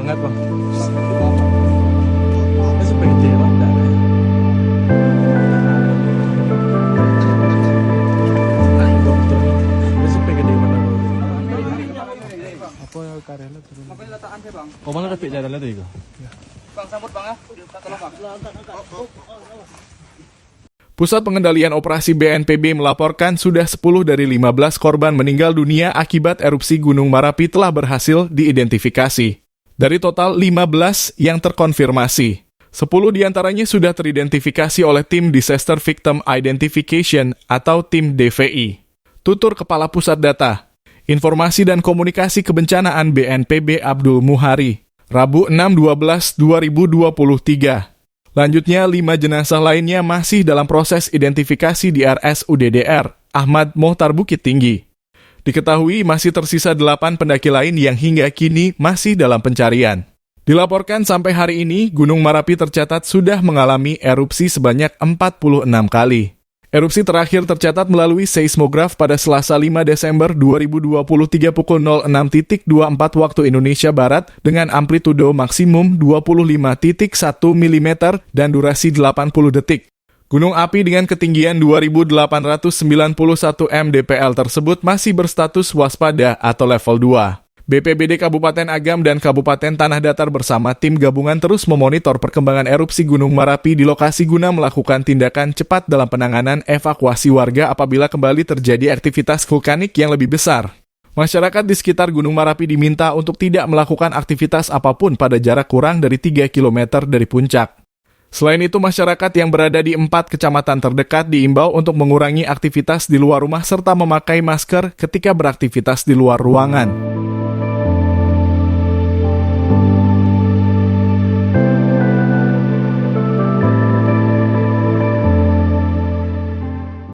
banget bang. Ini seperti bang, enggak ada. Ini seperti gede mana bang? Apa yang karyanya turun? Oh mana ada jalannya tadi kok? Bang sambut bang ya. Tolong bang. Pusat Pengendalian Operasi BNPB melaporkan sudah 10 dari 15 korban meninggal dunia akibat erupsi Gunung Merapi telah berhasil diidentifikasi. Dari total 15 yang terkonfirmasi, 10 diantaranya sudah teridentifikasi oleh tim Disaster Victim Identification atau tim DVI. Tutur Kepala Pusat Data, Informasi dan Komunikasi Kebencanaan BNPB Abdul Muhari, Rabu 6/12/2023. Lanjutnya, 5 jenazah lainnya masih dalam proses identifikasi di RSUDDR Ahmad Mohtar Bukit Tinggi. Diketahui masih tersisa 8 pendaki lain yang hingga kini masih dalam pencarian. Dilaporkan sampai hari ini, Gunung Merapi tercatat sudah mengalami erupsi sebanyak 46 kali. Erupsi terakhir tercatat melalui seismograf pada Selasa 5 Desember 2023 pukul 06.24 waktu Indonesia Barat dengan amplitudo maksimum 25.1 mm dan durasi 80 detik. Gunung api dengan ketinggian 2.891 mdpl tersebut masih berstatus waspada atau level 2. BPBD Kabupaten Agam dan Kabupaten Tanah Datar bersama tim gabungan terus memonitor perkembangan erupsi Gunung Merapi di lokasi guna melakukan tindakan cepat dalam penanganan evakuasi warga apabila kembali terjadi aktivitas vulkanik yang lebih besar. Masyarakat di sekitar Gunung Merapi diminta untuk tidak melakukan aktivitas apapun pada jarak kurang dari 3 km dari puncak. Selain itu, masyarakat yang berada di 4 kecamatan terdekat diimbau untuk mengurangi aktivitas di luar rumah serta memakai masker ketika beraktivitas di luar ruangan.